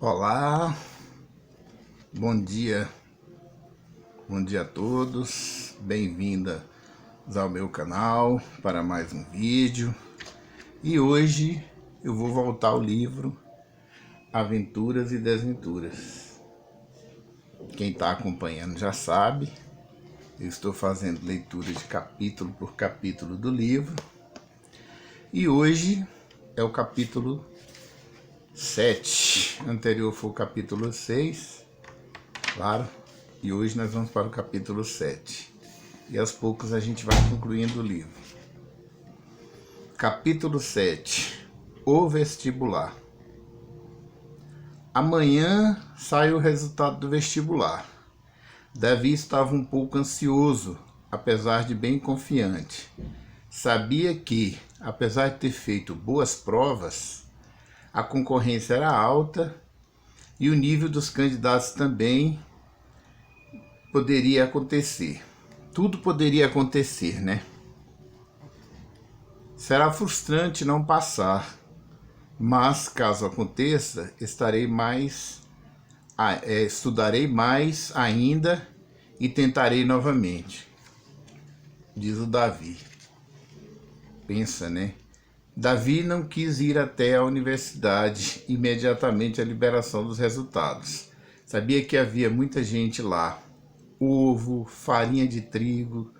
Olá, bom dia a todos, bem-vindas ao meu canal para mais um vídeo. E hoje eu vou voltar ao livro Aventuras e Desventuras. Quem está acompanhando já sabe, eu estou fazendo leitura de capítulo por capítulo do livro. E hoje é o capítulo 7, anterior foi o capítulo 6, claro, e hoje nós vamos para o capítulo 7. E aos poucos a gente vai concluindo o livro. Capítulo 7, o vestibular. Amanhã sai o resultado do vestibular. Davi estava um pouco ansioso, apesar de bem confiante. Sabia que, apesar de ter feito boas provas, a concorrência era alta e o nível dos candidatos também poderia acontecer. Tudo poderia acontecer, né? Será frustrante não passar, mas caso aconteça, estudarei mais ainda e tentarei novamente, diz o Davi. Pensa, né? Davi não quis ir até a universidade imediatamente à liberação dos resultados. Sabia que havia muita gente lá. Ovo, farinha de trigo.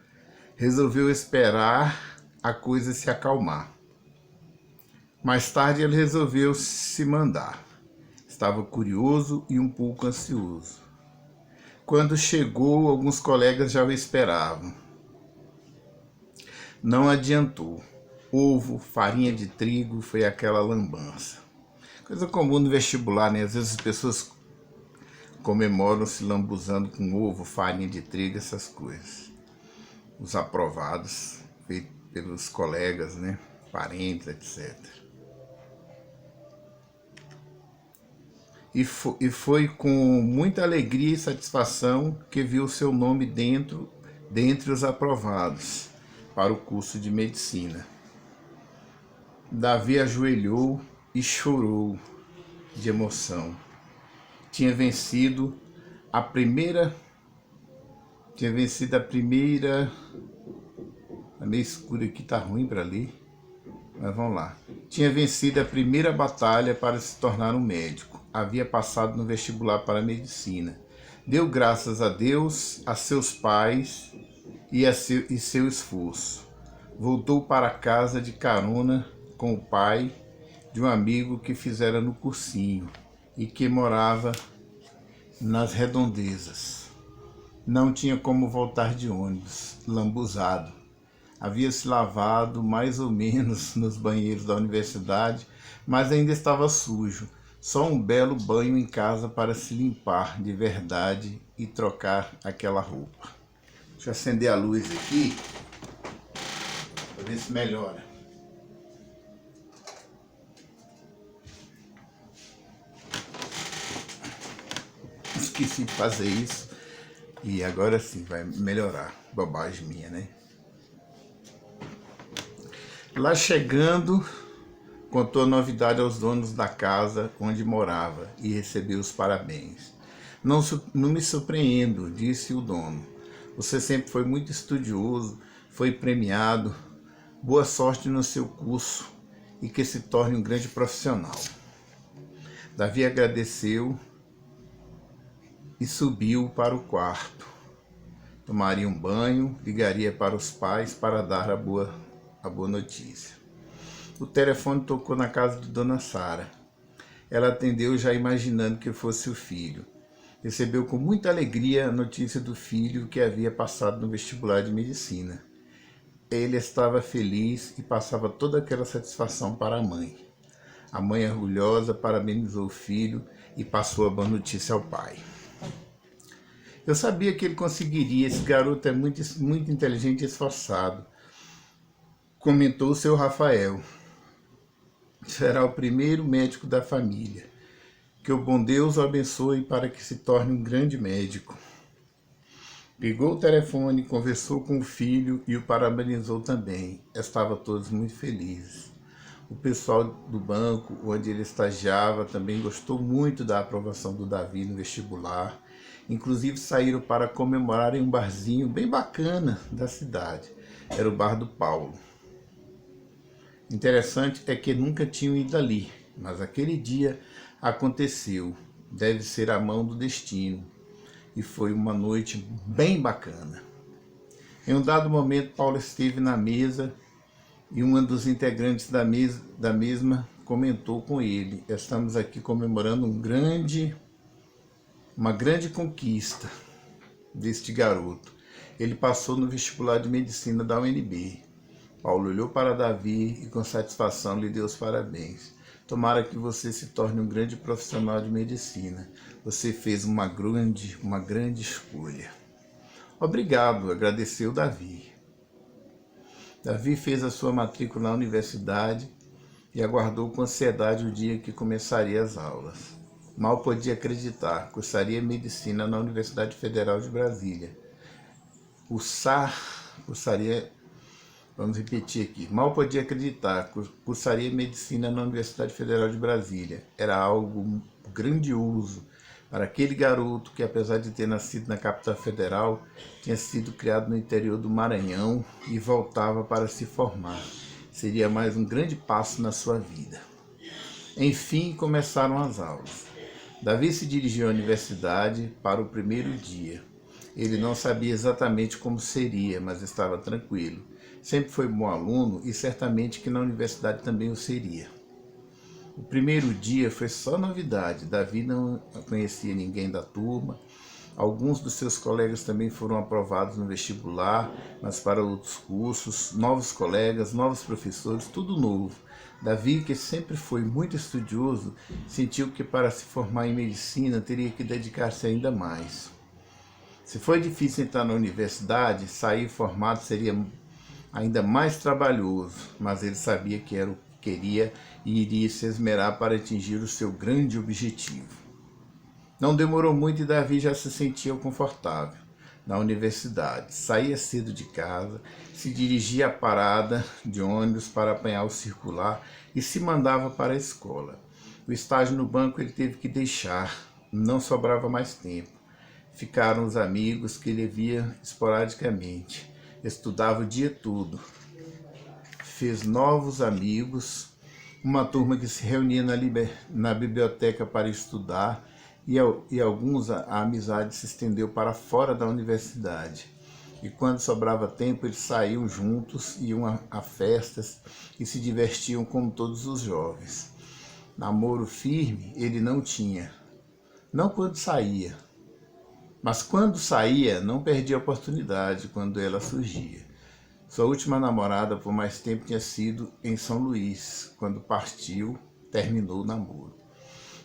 Resolveu esperar a coisa se acalmar. Mais tarde ele resolveu se mandar. Estava curioso e um pouco ansioso. Quando chegou, alguns colegas já o esperavam. Não adiantou. Ovo, farinha de trigo, foi aquela lambança. Coisa comum no vestibular, né? Às vezes as pessoas comemoram se lambuzando com ovo, farinha de trigo, essas coisas. Os aprovados, feitos pelos colegas, né? Parentes, etc. E foi com muita alegria e satisfação que viu seu nome dentre os aprovados para o curso de medicina. Davi ajoelhou e chorou de emoção. Tinha vencido a primeira. Tá meio escuro aqui, tá ruim para ler. Mas vamos lá. Tinha vencido a primeira batalha para se tornar um médico. Havia passado no vestibular para a medicina. Deu graças a Deus, a seus pais e seu esforço. Voltou para casa de carona com o pai de um amigo que fizera no cursinho e que morava nas redondezas. Não tinha como voltar de ônibus, lambuzado. Havia se lavado mais ou menos nos banheiros da universidade, mas ainda estava sujo. Só um belo banho em casa para se limpar de verdade e trocar aquela roupa. Deixa eu acender a luz aqui para ver se melhora. Esqueci de fazer isso e agora sim vai melhorar. Bobagem minha, né? Lá chegando, contou a novidade aos donos da casa onde morava e recebeu os parabéns. Não me surpreendo, disse o dono. Você sempre foi muito estudioso, foi premiado. Boa sorte no seu curso e que se torne um grande profissional. Davi agradeceu e subiu para o quarto. Tomaria um banho, ligaria para os pais para dar a boa notícia. O telefone tocou na casa de Dona Sara. Ela atendeu já imaginando que fosse o filho. Recebeu com muita alegria a notícia do filho que havia passado no vestibular de medicina. Ele estava feliz e passava toda aquela satisfação para a mãe. A mãe, orgulhosa, parabenizou o filho e passou a boa notícia ao pai. Eu sabia que ele conseguiria, esse garoto é muito inteligente e esforçado, comentou o seu Rafael. Será o primeiro médico da família. Que o bom Deus o abençoe para que se torne um grande médico. Pegou o telefone, conversou com o filho e o parabenizou também. Estavam todos muito felizes. O pessoal do banco onde ele estagiava também gostou muito da aprovação do Davi no vestibular. Inclusive saíram para comemorar em um barzinho bem bacana da cidade. Era o Bar do Paulo. Interessante é que nunca tinham ido ali, mas aquele dia aconteceu. Deve ser a mão do destino. E foi uma noite bem bacana. Em um dado momento, Paulo esteve na mesa e uma dos integrantes da mesma comentou com ele: estamos aqui comemorando uma grande conquista deste garoto. Ele passou no vestibular de medicina da UNB. Paulo olhou para Davi e com satisfação lhe deu os parabéns. Tomara que você se torne um grande profissional de medicina. Você fez uma grande escolha. Obrigado, agradeceu Davi. Davi fez a sua matrícula na universidade e aguardou com ansiedade o dia que começaria as aulas. Mal podia acreditar, cursaria medicina na Universidade Federal de Brasília. Vamos repetir aqui. Mal podia acreditar, cursaria medicina na Universidade Federal de Brasília. Era algo grandioso para aquele garoto que, apesar de ter nascido na capital federal, tinha sido criado no interior do Maranhão e voltava para se formar. Seria mais um grande passo na sua vida. Enfim, começaram as aulas. Davi se dirigiu à universidade para o primeiro dia. Ele não sabia exatamente como seria, mas estava tranquilo. Sempre foi bom aluno e certamente que na universidade também o seria. O primeiro dia foi só novidade. Davi não conhecia ninguém da turma. Alguns dos seus colegas também foram aprovados no vestibular, mas para outros cursos, novos colegas, novos professores, tudo novo. Davi, que sempre foi muito estudioso, sentiu que para se formar em medicina teria que dedicar-se ainda mais. Se foi difícil entrar na universidade, sair formado seria ainda mais trabalhoso, mas ele sabia que era o que queria e iria se esmerar para atingir o seu grande objetivo. Não demorou muito e Davi já se sentia confortável na universidade. Saía cedo de casa, se dirigia à parada de ônibus para apanhar o circular e se mandava para a escola. O estágio no banco ele teve que deixar, não sobrava mais tempo. Ficaram os amigos que ele via esporadicamente. Estudava o dia todo. Fez novos amigos, uma turma que se reunia na biblioteca para estudar e alguns a amizade se estendeu para fora da universidade. E quando sobrava tempo, eles saíam juntos, iam a festas e se divertiam como todos os jovens. Namoro firme ele não tinha, não quando saía. Mas quando saía, não perdia a oportunidade quando ela surgia. Sua última namorada por mais tempo tinha sido em São Luís. Quando partiu, terminou o namoro.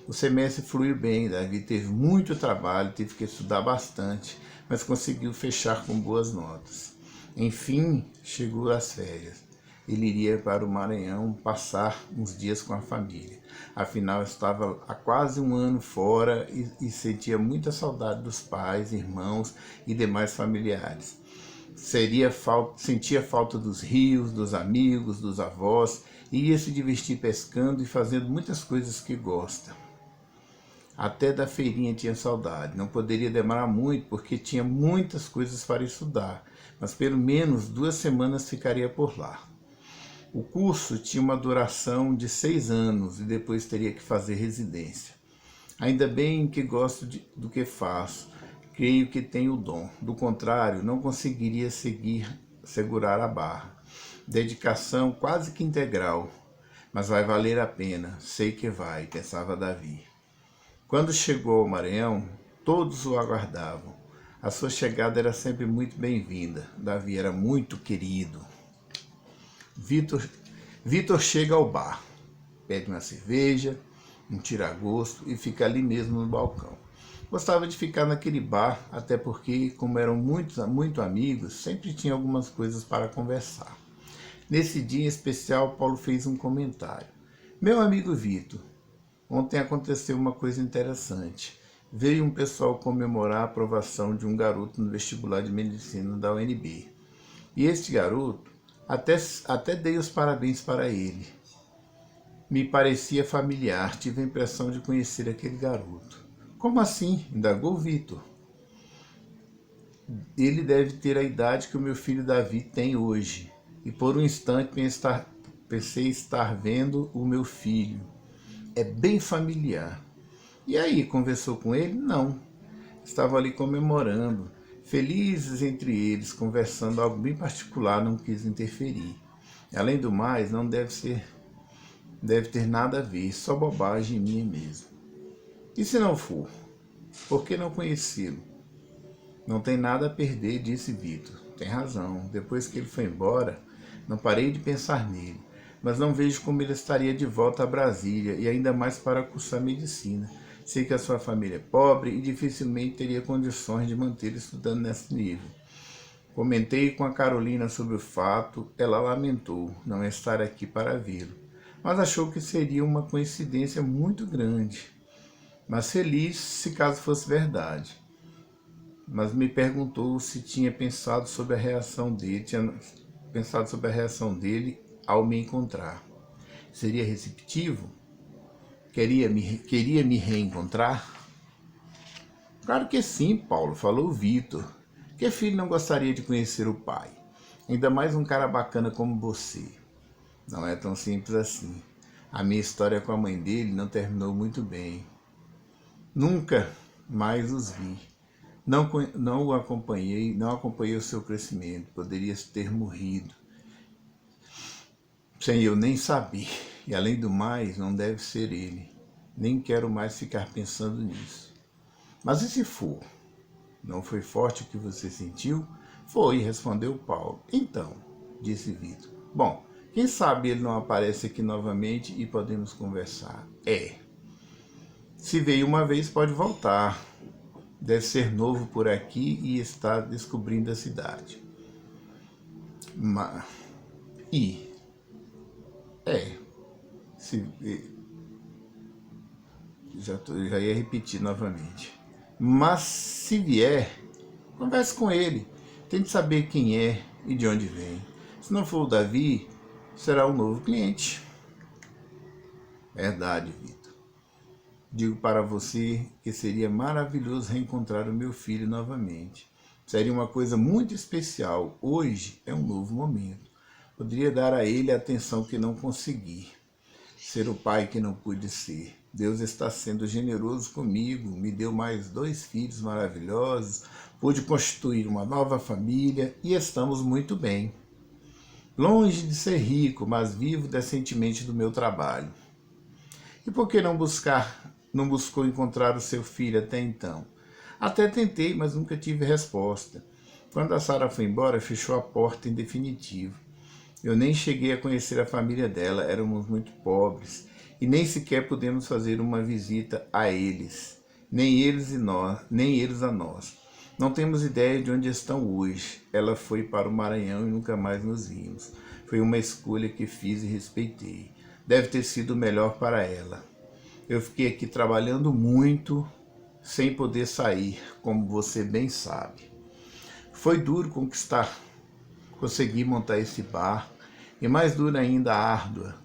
O semestre fluiu bem, Davi teve muito trabalho, teve que estudar bastante, mas conseguiu fechar com boas notas. Enfim, chegou as férias. Ele iria para o Maranhão passar uns dias com a família. Afinal, estava há quase um ano fora e sentia muita saudade dos pais, irmãos e demais familiares. Sentia falta dos rios, dos amigos, dos avós, e ia se divertir pescando e fazendo muitas coisas que gosta. Até da feirinha tinha saudade. Não poderia demorar muito porque tinha muitas coisas para estudar, mas pelo menos 2 semanas ficaria por lá. O curso tinha uma duração de 6 anos e depois teria que fazer residência. Ainda bem que gosto do que faço, creio que tenho o dom. Do contrário, não conseguiria segurar a barra. Dedicação quase que integral, mas vai valer a pena, sei que vai, pensava Davi. Quando chegou ao Maranhão, todos o aguardavam. A sua chegada era sempre muito bem-vinda. Davi era muito querido. Vitor chega ao bar, pede uma cerveja, um tira-gosto e fica ali mesmo no balcão. Gostava de ficar naquele bar, até porque, como eram muito amigos, sempre tinha algumas coisas para conversar. Nesse dia em especial, Paulo fez um comentário. Meu amigo Vitor, ontem aconteceu uma coisa interessante. Veio um pessoal comemorar a aprovação de um garoto no vestibular de medicina da UNB. E este garoto, até dei os parabéns para ele. Me parecia familiar, tive a impressão de conhecer aquele garoto. Como assim? Indagou Vitor. Ele deve ter a idade que o meu filho Davi tem hoje. E por um instante pensei estar vendo o meu filho. É bem familiar. E aí, conversou com ele? Não. Estavam ali comemorando, felizes entre eles, conversando algo bem particular, não quis interferir. Além do mais, não deve ter nada a ver, só bobagem minha mesmo. E se não for? Por que não conhecê-lo? Não tem nada a perder, disse Vitor. Tem razão. Depois que ele foi embora, não parei de pensar nele. Mas não vejo como ele estaria de volta a Brasília, e ainda mais para cursar medicina. Sei que a sua família é pobre e dificilmente teria condições de manter estudando nesse nível. Comentei com a Carolina sobre o fato, ela lamentou não estar aqui para vê-lo, mas achou que seria uma coincidência muito grande. Mas feliz se caso fosse verdade. Mas me perguntou se tinha pensado sobre a reação dele ao me encontrar. Seria receptivo? Queria me reencontrar? Claro que sim, Paulo, falou Vitor. Que filho não gostaria de conhecer o pai? Ainda mais um cara bacana como você. Não é tão simples assim. A minha história com a mãe dele não terminou muito bem. Nunca mais os vi. Não o acompanhei, não acompanhei o seu crescimento. Poderia ter morrido sem eu nem saber. E além do mais, não deve ser ele. Nem quero mais ficar pensando nisso. Mas e se for? Não foi forte o que você sentiu? Foi, respondeu Paulo. Então, disse Vitor. Bom, quem sabe ele não aparece aqui novamente e podemos conversar. Se veio uma vez, pode voltar. Deve ser novo por aqui e está descobrindo a cidade. Mas, e, é, se, já ia repetir novamente. Mas se vier, converse com ele. Tente saber quem é e de onde vem. Se não for o Davi, será um novo cliente. Verdade, Vitor. Digo para você que seria maravilhoso reencontrar o meu filho novamente. Seria uma coisa muito especial. Hoje é um novo momento. Poderia dar a ele a atenção que não consegui. Ser o pai que não pude ser. Deus está sendo generoso comigo, me deu mais 2 filhos maravilhosos, pude constituir uma nova família e estamos muito bem. Longe de ser rico, mas vivo decentemente do meu trabalho. E por que não buscou encontrar o seu filho até então? Até tentei, mas nunca tive resposta. Quando a Sara foi embora, fechou a porta em definitivo. Eu nem cheguei a conhecer a família dela, éramos muito pobres e nem sequer pudemos fazer uma visita a eles, nem eles a nós. Não temos ideia de onde estão hoje. Ela foi para o Maranhão e nunca mais nos vimos. Foi uma escolha que fiz e respeitei. Deve ter sido melhor para ela. Eu fiquei aqui trabalhando muito, sem poder sair, como você bem sabe. Foi duro conseguir montar esse bar, e mais dura ainda árdua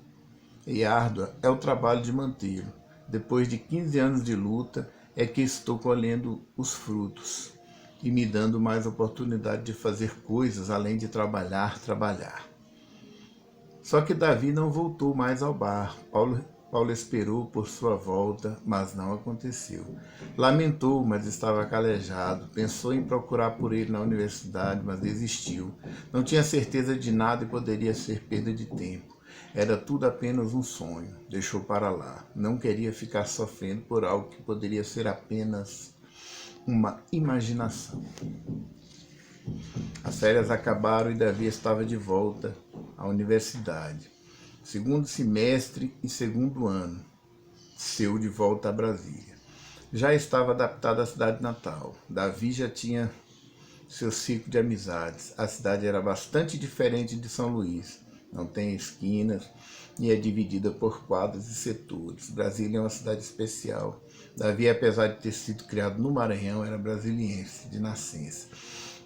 é o trabalho de mantê-lo. Depois de 15 anos de luta, é que estou colhendo os frutos e me dando mais oportunidade de fazer coisas além de trabalhar. Só que Davi não voltou mais ao bar. Paulo esperou por sua volta, mas não aconteceu. Lamentou, mas estava calejado. Pensou em procurar por ele na universidade, mas desistiu. Não tinha certeza de nada e poderia ser perda de tempo. Era tudo apenas um sonho. Deixou para lá. Não queria ficar sofrendo por algo que poderia ser apenas uma imaginação. As férias acabaram e Davi estava de volta à universidade. Segundo semestre e segundo ano, seu de volta a Brasília. Já estava adaptado à cidade natal. Davi já tinha seu ciclo de amizades. A cidade era bastante diferente de São Luís. Não tem esquinas e é dividida por quadras e setores. Brasília é uma cidade especial. Davi, apesar de ter sido criado no Maranhão, era brasiliense de nascença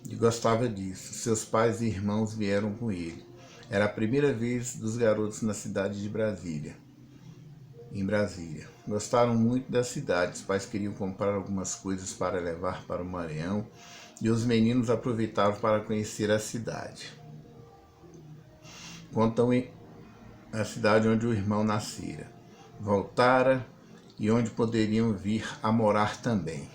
e gostava disso. Seus pais e irmãos vieram com ele. Era a primeira vez dos garotos na cidade de Brasília. em Brasília. Gostaram muito da cidade, os pais queriam comprar algumas coisas para levar para o Maranhão e os meninos aproveitaram para conhecer a cidade. Contam a cidade onde o irmão nascera, voltara e onde poderiam vir a morar também.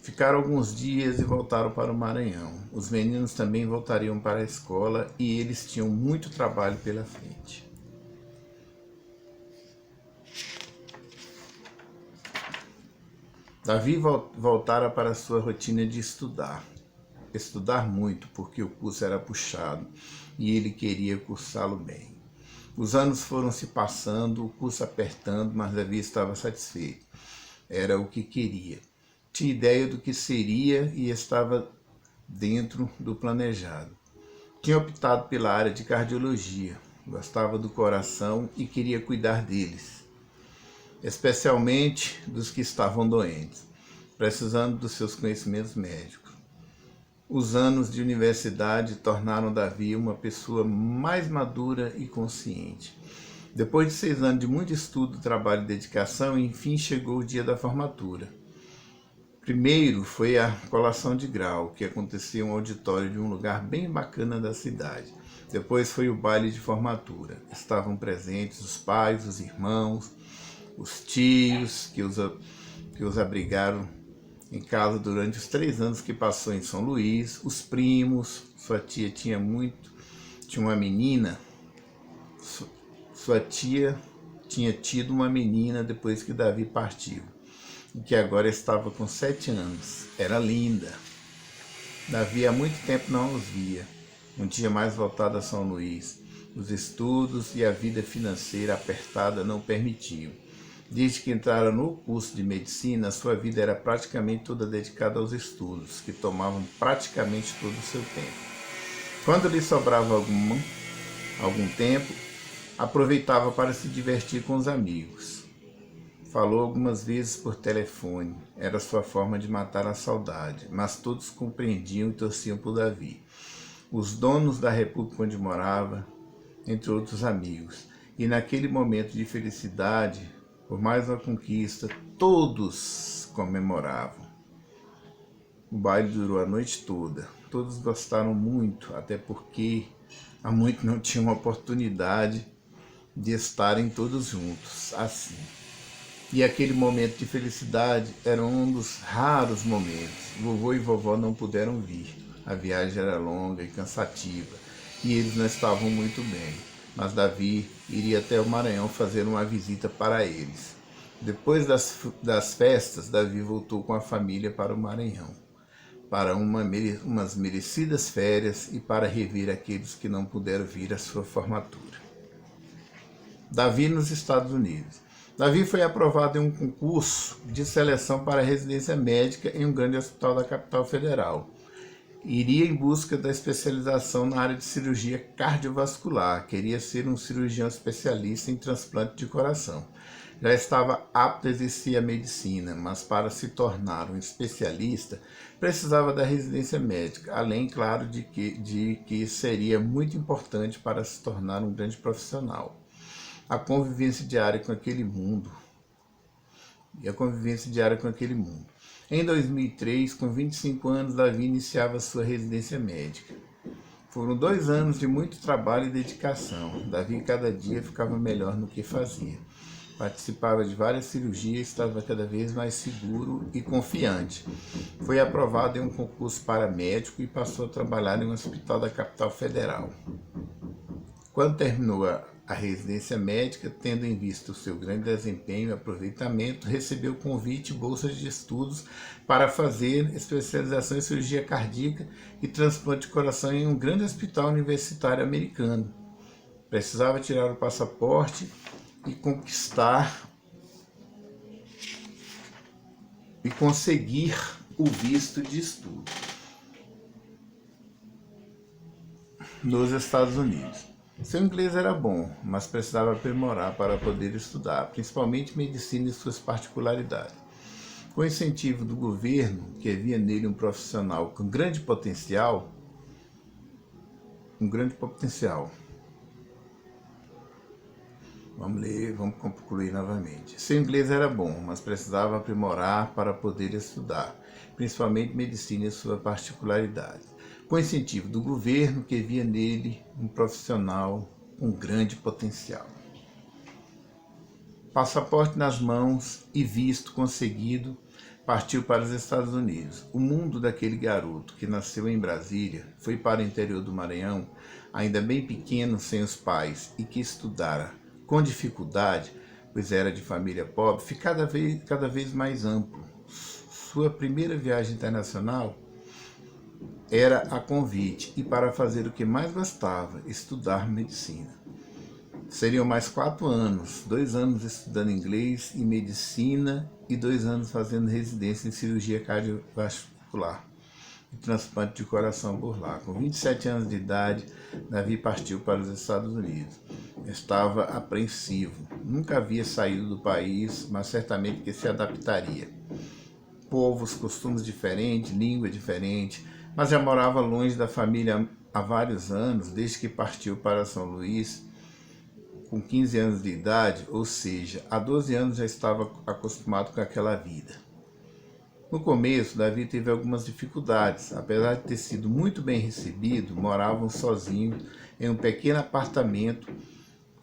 Ficaram alguns dias e voltaram para o Maranhão. Os meninos também voltariam para a escola e eles tinham muito trabalho pela frente. Davi voltara para sua rotina de estudar muito, porque o curso era puxado e ele queria cursá-lo bem. Os anos foram se passando, o curso apertando, mas Davi estava satisfeito. Era o que queria. Tinha ideia do que seria e estava dentro do planejado. Tinha optado pela área de cardiologia, gostava do coração e queria cuidar deles, especialmente dos que estavam doentes, precisando dos seus conhecimentos médicos. Os anos de universidade tornaram Davi uma pessoa mais madura e consciente. Depois de 6 anos de muito estudo, trabalho e dedicação, enfim chegou o dia da formatura. Primeiro foi a colação de grau, que acontecia em um auditório de um lugar bem bacana da cidade. Depois foi o baile de formatura. Estavam presentes os pais, os irmãos, os tios que os abrigaram em casa durante os 3 anos que passou em São Luís, os primos. Sua tia tinha uma menina. Sua tia tinha tido uma menina depois que Davi partiu, que agora estava com 7 anos. Era linda. Davi há muito tempo não os via. Não tinha mais voltado a São Luís. Os estudos e a vida financeira apertada não permitiam. Desde que entrara no curso de medicina, sua vida era praticamente toda dedicada aos estudos, que tomavam praticamente todo o seu tempo. Quando lhe sobrava algum tempo, aproveitava para se divertir com os amigos. Falou algumas vezes por telefone, era sua forma de matar a saudade, mas todos compreendiam e torciam por Davi. Os donos da república onde morava, entre outros amigos. E naquele momento de felicidade, por mais uma conquista, todos comemoravam. O baile durou a noite toda. Todos gostaram muito, até porque há muito não tinham oportunidade de estarem todos juntos, assim. E aquele momento de felicidade era um dos raros momentos. Vovô e vovó não puderam vir. A viagem era longa e cansativa, e eles não estavam muito bem. Mas Davi iria até o Maranhão fazer uma visita para eles. Depois das festas, Davi voltou com a família para o Maranhão, para umas merecidas férias e para rever aqueles que não puderam vir à sua formatura. Davi nos Estados Unidos. Davi foi aprovado em um concurso de seleção para residência médica em um grande hospital da capital federal. Iria em busca da especialização na área de cirurgia cardiovascular. Queria ser um cirurgião especialista em transplante de coração. Já estava apto a exercer a medicina, mas para se tornar um especialista, precisava da residência médica, além, claro, de que seria muito importante para se tornar um grande profissional. A convivência diária com aquele mundo. Em 2003, com 25 anos, Davi iniciava sua residência médica. Foram 2 anos de muito trabalho e dedicação. Davi cada dia ficava melhor no que fazia. Participava de várias cirurgias, estava cada vez mais seguro e confiante. Foi aprovado em um concurso para médico e passou a trabalhar em um hospital da capital federal. Quando terminou a residência médica, tendo em vista o seu grande desempenho e aproveitamento, recebeu convite e bolsa de estudos para fazer especialização em cirurgia cardíaca e transplante de coração em um grande hospital universitário americano. Precisava tirar o passaporte e conseguir o visto de estudo nos Estados Unidos. Seu inglês era bom, mas precisava aprimorar para poder estudar, principalmente medicina e suas particularidades. Com o incentivo do governo, que via nele um profissional com grande potencial, Vamos ler, vamos concluir novamente. Seu inglês era bom, mas precisava aprimorar para poder estudar, principalmente medicina e sua particularidade. Com incentivo do governo, que via nele um profissional com grande potencial. Passaporte nas mãos e visto conseguido, partiu para os Estados Unidos. O mundo daquele garoto que nasceu em Brasília foi para o interior do Maranhão, ainda bem pequeno, sem os pais, e que estudara com dificuldade, pois era de família pobre, fica cada vez mais amplo. Sua primeira viagem internacional era a convite e para fazer o que mais gostava, estudar medicina. Seriam mais 4 anos, 2 anos estudando inglês e medicina e 2 anos fazendo residência em cirurgia cardiovascular e transplante de coração por lá. Com 27 anos de idade, Davi partiu para os Estados Unidos. Estava apreensivo, nunca havia saído do país, mas certamente que se adaptaria. Povos, costumes diferentes, língua diferente, mas já morava longe da família há vários anos, desde que partiu para São Luís, com 15 anos de idade, ou seja, há 12 anos já estava acostumado com aquela vida. No começo, Davi teve algumas dificuldades. Apesar de ter sido muito bem recebido, moravam sozinhos em um pequeno apartamento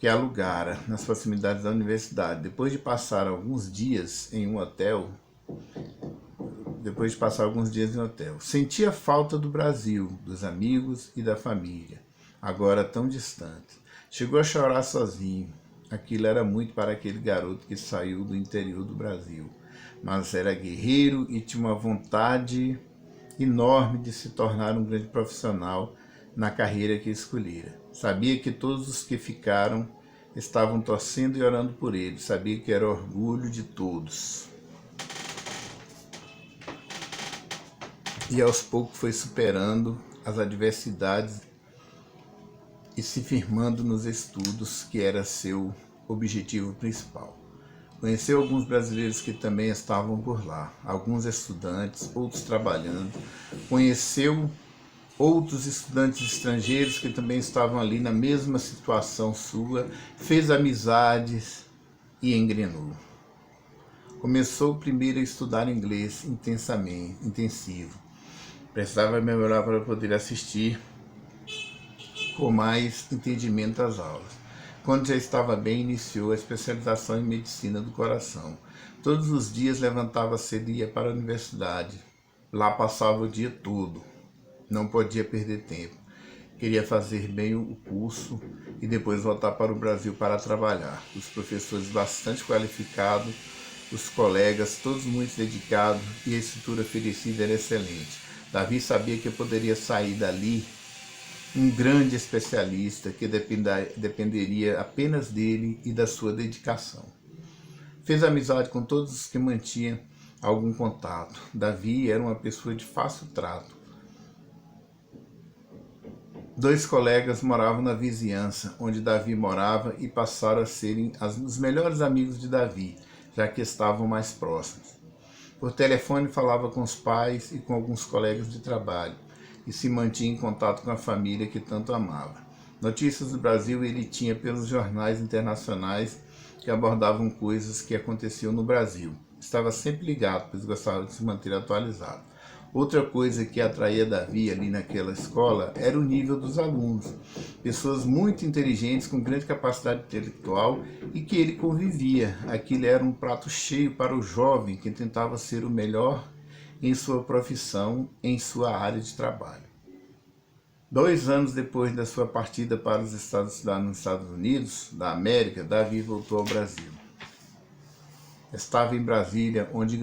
que alugara nas proximidades da universidade. Depois de passar alguns dias em um hotel, sentia falta do Brasil, dos amigos e da família, agora tão distantes. Chegou a chorar sozinho. Aquilo era muito para aquele garoto que saiu do interior do Brasil, mas era guerreiro e tinha uma vontade enorme de se tornar um grande profissional na carreira que escolhera. Sabia que todos os que ficaram estavam torcendo e orando por ele. Sabia que era orgulho de todos. E aos poucos foi superando as adversidades e se firmando nos estudos, que era seu objetivo principal. Conheceu alguns brasileiros que também estavam por lá, alguns estudantes, outros trabalhando. Conheceu outros estudantes estrangeiros que também estavam ali na mesma situação sua, fez amizades e engrenou. Começou primeiro a estudar inglês intensivo. Precisava melhorar para poder assistir com mais entendimento às aulas. Quando já estava bem, iniciou a especialização em medicina do coração. Todos os dias levantava cedo e ia para a universidade. Lá passava o dia todo. Não podia perder tempo. Queria fazer bem o curso e depois voltar para o Brasil para trabalhar. Os professores bastante qualificados, os colegas todos muito dedicados e a estrutura oferecida era excelente. Davi sabia que poderia sair dali um grande especialista que dependeria apenas dele e da sua dedicação. Fez amizade com todos os que mantinham algum contato. Davi era uma pessoa de fácil trato. 2 colegas moravam na vizinhança onde Davi morava e passaram a serem os melhores amigos de Davi, já que estavam mais próximos. Por telefone falava com os pais e com alguns colegas de trabalho e se mantinha em contato com a família que tanto amava. Notícias do Brasil ele tinha pelos jornais internacionais que abordavam coisas que aconteciam no Brasil. Estava sempre ligado, pois gostava de se manter atualizado. Outra coisa que atraía Davi ali naquela escola era o nível dos alunos. Pessoas muito inteligentes, com grande capacidade intelectual e que ele convivia. Aquilo era um prato cheio para o jovem que tentava ser o melhor em sua profissão, em sua área de trabalho. 2 anos depois da sua partida para os Estados Unidos da América, Davi voltou ao Brasil. Estava em Brasília, onde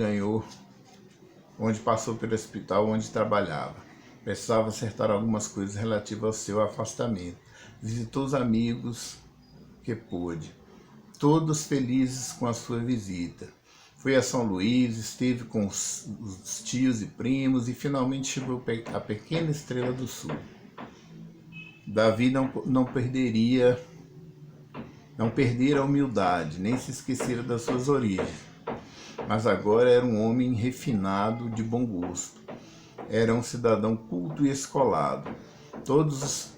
passou pelo hospital onde trabalhava. Precisava acertar algumas coisas relativas ao seu afastamento. Visitou os amigos que pôde, todos felizes com a sua visita. Foi a São Luís, esteve com os tios e primos e finalmente chegou à pequena Estrela do Sul. Davi não perdera a humildade, nem se esquecera das suas origens. Mas agora era um homem refinado, de bom gosto. Era um cidadão culto e escolado. Todos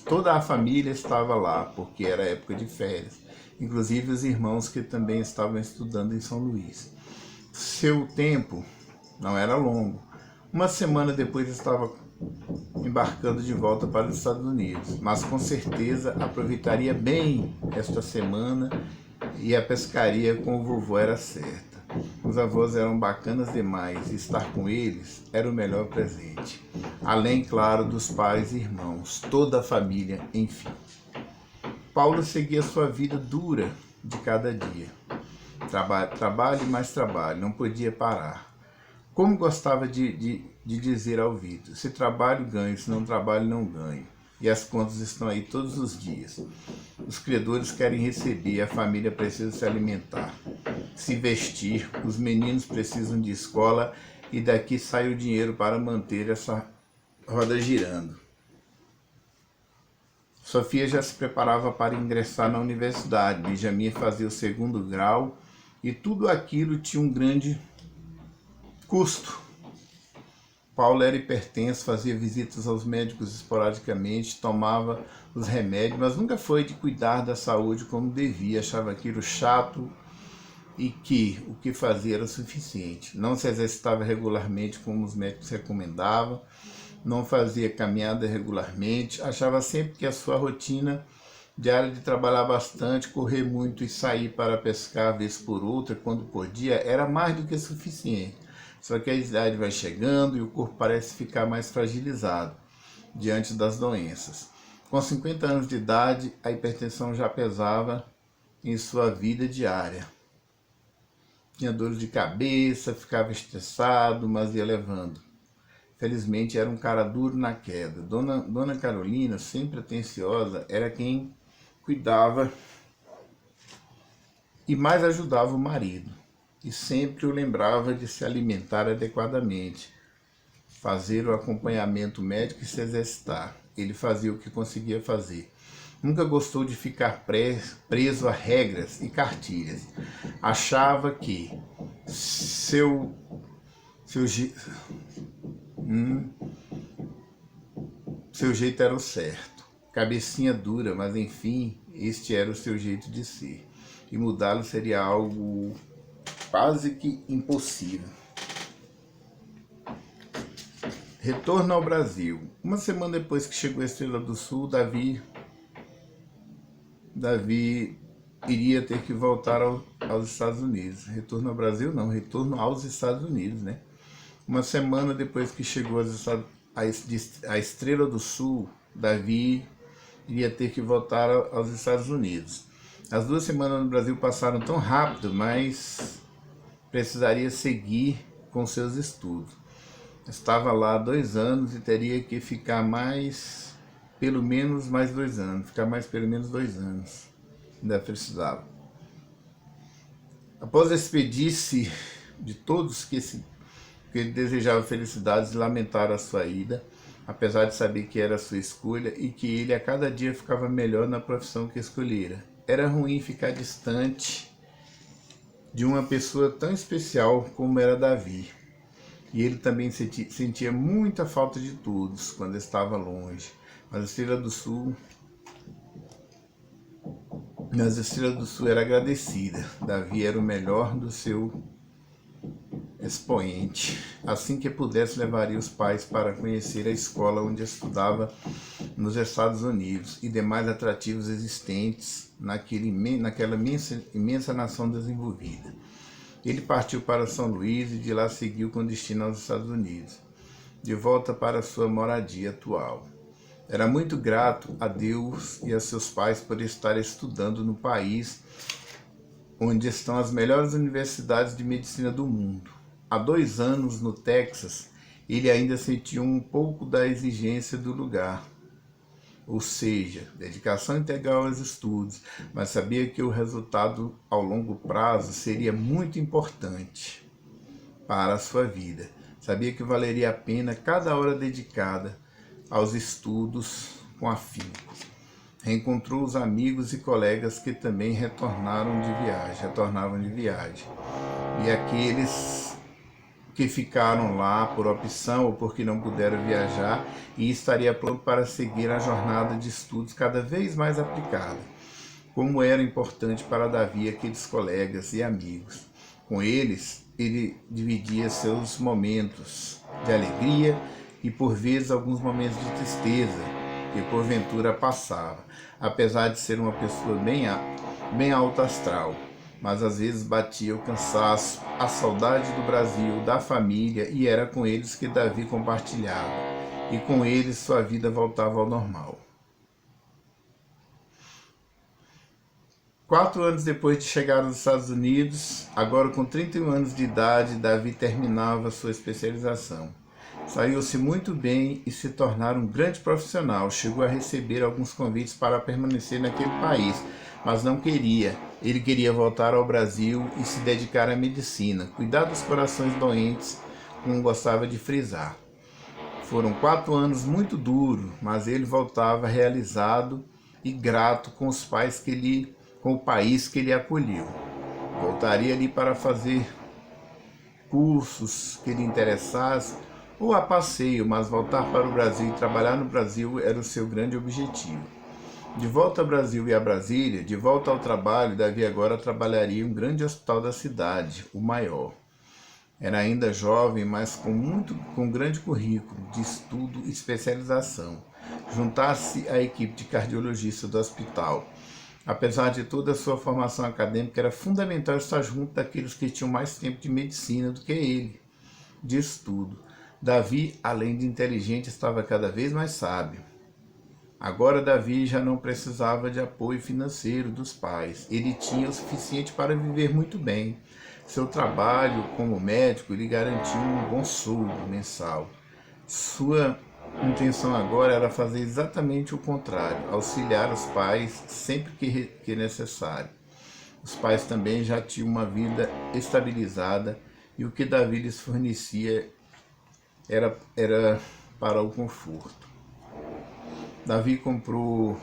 Toda a família estava lá, porque era época de férias, inclusive os irmãos que também estavam estudando em São Luís. Seu tempo não era longo. Uma semana depois estava embarcando de volta para os Estados Unidos, mas com certeza aproveitaria bem esta semana e a pescaria com o vovô era certa. Os avós eram bacanas demais e estar com eles era o melhor presente. Além, claro, dos pais e irmãos, toda a família, enfim. Paulo seguia sua vida dura de cada dia. Trabalho e mais trabalho, não podia parar. Como gostava de dizer ao Vitor, se trabalho ganho, se não trabalho não ganho. E as contas estão aí todos os dias. Os credores querem receber, a família precisa se alimentar, se vestir, os meninos precisam de escola e daqui sai o dinheiro para manter essa roda girando. Sofia já se preparava para ingressar na universidade, Benjamin fazia o segundo grau e tudo aquilo tinha um grande custo. Paulo era hipertenso, fazia visitas aos médicos esporadicamente, tomava os remédios, mas nunca foi de cuidar da saúde como devia, achava aquilo chato e que o que fazia era o suficiente. Não se exercitava regularmente como os médicos recomendavam, não fazia caminhada regularmente, achava sempre que a sua rotina diária de trabalhar bastante, correr muito e sair para pescar vez por outra, quando podia, era mais do que suficiente. Só que a idade vai chegando e o corpo parece ficar mais fragilizado diante das doenças. Com 50 anos de idade, a hipertensão já pesava em sua vida diária. Tinha dores de cabeça, ficava estressado, mas ia levando. Felizmente era um cara duro na queda. Dona Carolina, sempre atenciosa, era quem cuidava e mais ajudava o marido. E sempre o lembrava de se alimentar adequadamente, fazer o acompanhamento médico e se exercitar. Ele fazia o que conseguia fazer. Nunca gostou de ficar preso a regras e cartilhas. Achava que seu jeito era o certo. Cabecinha dura, mas enfim, este era o seu jeito de ser. E mudá-lo seria algo quase que impossível. Retorno ao Brasil. Uma semana depois que chegou a Estrela do Sul, Davi iria ter que voltar aos Estados Unidos. Retorno ao Brasil não, retorno aos Estados Unidos, né? Uma semana depois que chegou a Estrela do Sul, Davi iria ter que voltar aos Estados Unidos. As 2 semanas no Brasil passaram tão rápido, mas precisaria seguir com seus estudos. Estava lá 2 anos e teria que ficar pelo menos mais 2 anos. Ainda precisava. Após despedir-se de todos que ele desejava felicidades e lamentar a sua ida, apesar de saber que era a sua escolha e que ele a cada dia ficava melhor na profissão que escolhera. Era ruim ficar distante de uma pessoa tão especial como era Davi. E ele também sentia muita falta de todos quando estava longe. Mas a Estrela do Sul era agradecida. Davi era o melhor do seu expoente. Assim que pudesse, levaria os pais para conhecer a escola onde estudava nos Estados Unidos e demais atrativos existentes naquela imensa nação desenvolvida. Ele partiu para São Luís e de lá seguiu com destino aos Estados Unidos, de volta para sua moradia atual. Era muito grato a Deus e a seus pais por estar estudando no país onde estão as melhores universidades de medicina do mundo. Há 2 anos, no Texas, ele ainda sentia um pouco da exigência do lugar, ou seja, dedicação integral aos estudos, mas sabia que o resultado ao longo prazo seria muito importante para a sua vida. Sabia que valeria a pena cada hora dedicada aos estudos com afinco. Reencontrou os amigos e colegas que também retornavam de viagem. E aqueles que ficaram lá por opção ou porque não puderam viajar, e estaria pronto para seguir a jornada de estudos cada vez mais aplicada. Como era importante para Davi aqueles colegas e amigos. Com eles, ele dividia seus momentos de alegria e por vezes alguns momentos de tristeza que porventura passava, apesar de ser uma pessoa bem alto astral. Mas às vezes batia o cansaço, a saudade do Brasil, da família, e era com eles que Davi compartilhava, e com eles sua vida voltava ao normal. 4 anos depois de chegar nos Estados Unidos, agora com 31 anos de idade, Davi terminava sua especialização. Saiu-se muito bem e se tornara um grande profissional. Chegou a receber alguns convites para permanecer naquele país, mas não queria. Ele queria voltar ao Brasil e se dedicar à medicina, cuidar dos corações doentes, como gostava de frisar. Foram 4 anos muito duros, mas ele voltava realizado e grato com os pais com o país que ele acolheu. Voltaria ali para fazer cursos que lhe interessassem ou a passeio, mas voltar para o Brasil e trabalhar no Brasil era o seu grande objetivo. De volta ao Brasil e a Brasília, de volta ao trabalho, Davi agora trabalharia em um grande hospital da cidade, o maior. Era ainda jovem, mas com grande currículo de estudo e especialização. Juntar-se à equipe de cardiologistas do hospital. Apesar de toda a sua formação acadêmica, era fundamental estar junto daqueles que tinham mais tempo de medicina do que ele, de estudo. Davi, além de inteligente, estava cada vez mais sábio. Agora Davi já não precisava de apoio financeiro dos pais. Ele tinha o suficiente para viver muito bem. Seu trabalho como médico lhe garantiu um bom soldo mensal. Sua intenção agora era fazer exatamente o contrário, auxiliar os pais sempre que necessário. Os pais também já tinham uma vida estabilizada e o que Davi lhes fornecia era para o conforto. Davi comprou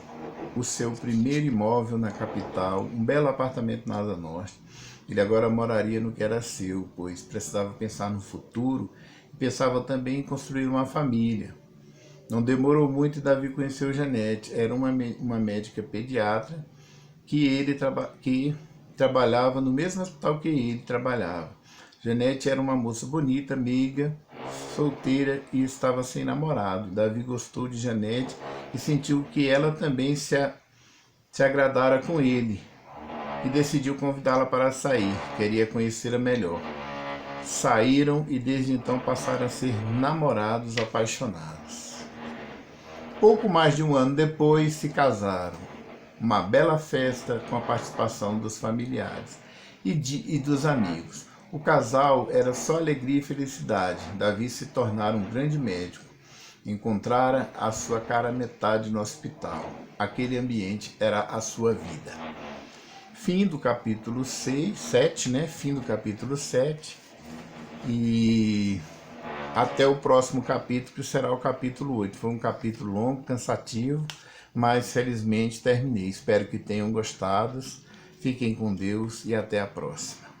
o seu primeiro imóvel na capital, um belo apartamento na Asa Norte. Ele agora moraria no que era seu, pois precisava pensar no futuro e pensava também em construir uma família. Não demorou muito e Davi conheceu Janete. Era uma médica pediatra que trabalhava no mesmo hospital que ele trabalhava. Janete era uma moça bonita, meiga, solteira e estava sem namorado. Davi gostou de Janete e sentiu que ela também se agradara com ele e decidiu convidá-la para sair. Queria conhecê-la melhor. Saíram e desde então passaram a ser namorados apaixonados. Pouco mais de um ano depois se casaram. Uma bela festa com a participação dos familiares e dos amigos. O casal era só alegria e felicidade. Davi se tornara um grande médico. Encontrara a sua cara metade no hospital. Aquele ambiente era a sua vida. Fim do capítulo 7, né? Fim do capítulo 7. E até o próximo capítulo, que será o capítulo 8. Foi um capítulo longo, cansativo, mas felizmente terminei. Espero que tenham gostado. Fiquem com Deus e até a próxima.